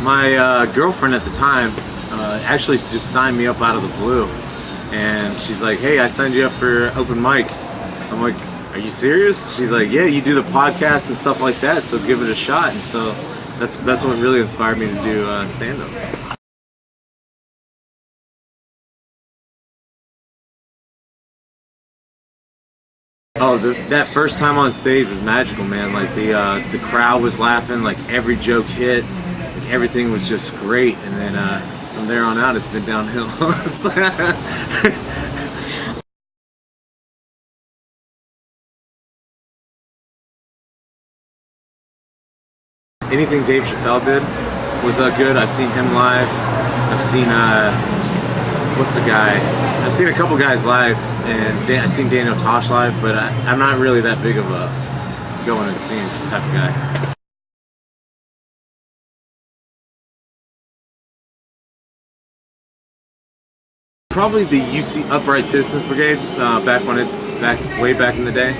My girlfriend at the time actually just signed me up out of the blue, and she's like, "Hey, I signed you up for open mic." I'm like, "Are you serious?" She's like, "Yeah, you do the podcast and stuff like that, so give it a shot." And so that's what really inspired me to do stand-up. Oh, that first time on stage was magical, man. Like the crowd was laughing, like every joke hit, like everything was just great. And then from there on out, it's been downhill. Anything Dave Chappelle did was good. I've seen him live. I've seen what's the guy? I've seen a couple guys live, and I've seen Daniel Tosh live, but I'm not really that big of a going and seeing type of guy. Probably the UC Upright Citizens Brigade way back in the day,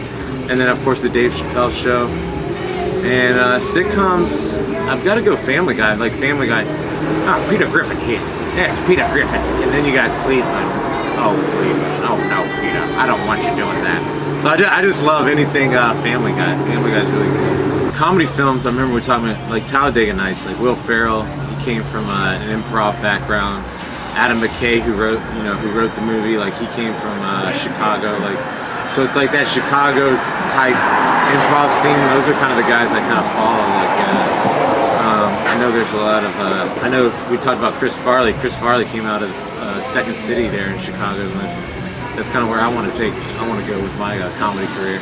and then of course the Dave Chappelle Show. And sitcoms, I've got to go Family Guy. Like Family Guy, Peter Griffin here. Yes, Peter Griffin. And then you got Cleveland. Oh, Cleveland. Oh no, Peter. I don't want you doing that. So I just love anything Family Guy. Family Guy's really cool. Comedy films, I remember we were talking about like Talladega Nights. Like Will Ferrell, he came from an improv background. Adam McKay, who wrote the movie, like he came from Chicago. Like, so it's like that Chicago's type improv scene. Those are kind of the guys I kind of follow. Like, I know there's a lot of. I know we talked about Chris Farley. Chris Farley came out of Second City there in Chicago, and that's kind of where I want to go with my comedy career.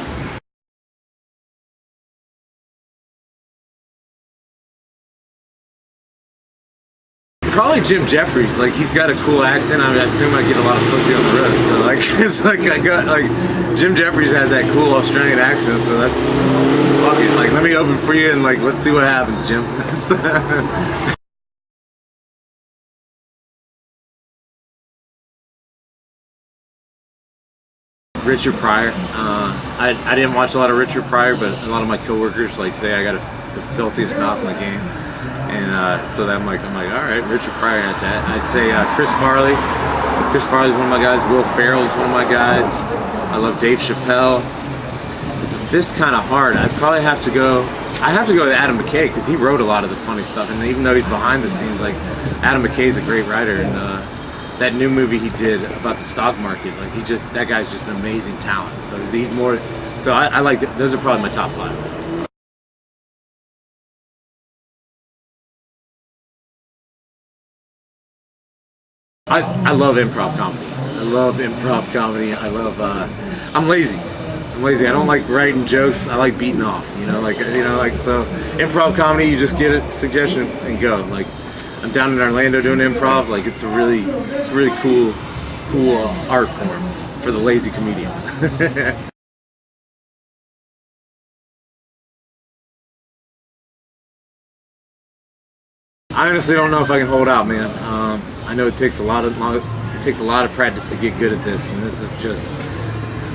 Probably Jim Jeffries. Like he's got a cool accent. I assume I get a lot of pussy on the road. So like it's like I got like Jim Jeffries has that cool Australian accent. So that's fuck it. Like let me open for you and like let's see what happens, Jim. Richard Pryor. I didn't watch a lot of Richard Pryor, but a lot of my coworkers like say I got the filthiest mouth in the game. And so I'm like, all right, Richard Pryor had that. I'd say Chris Farley. Chris Farley's one of my guys. Will Ferrell's one of my guys. I love Dave Chappelle. The Fist's kind of hard. I'd probably have to go. I have to go with Adam McKay because he wrote a lot of the funny stuff. And even though he's behind the scenes, like Adam McKay's a great writer. And that new movie he did about the stock market, like that guy's just an amazing talent. So he's more. So I like those are probably my top 5. I love improv comedy. I'm lazy. I don't like writing jokes. I like beating off. So improv comedy. You just get a suggestion and go. Like I'm down in Orlando doing improv. Like it's a really cool art form for the lazy comedian. I honestly don't know if I can hold out, man. I know it takes a lot of practice to get good at this, and this is just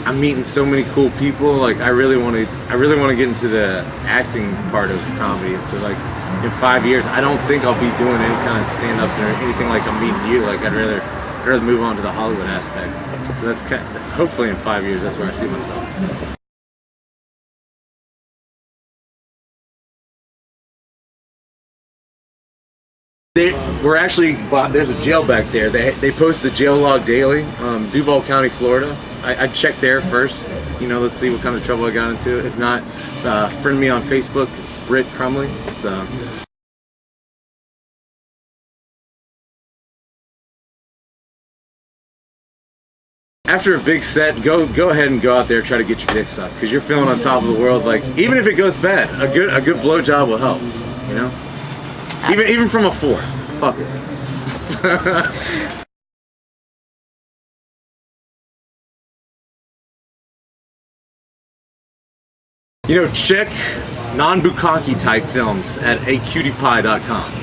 I'm meeting so many cool people. Like I really want to get into the acting part of comedy. So like in 5 years, I don't think I'll be doing any kind of stand-ups or anything like I'm meeting you. Like I'd rather move on to the Hollywood aspect. So that's hopefully in 5 years, that's where I see myself. There's a jail back there. They post the jail log daily. Duval County, Florida. I checked there first. Let's see what kind of trouble I got into. If not, friend me on Facebook, Britt Crumley. So. After a big set, go ahead and go out there, try to get your dick sucked because you're feeling on top of the world. Like even if it goes bad, a good blowjob will help. Even from a 4. Fuck it. Check non-bukkake type films at acutiepie.com.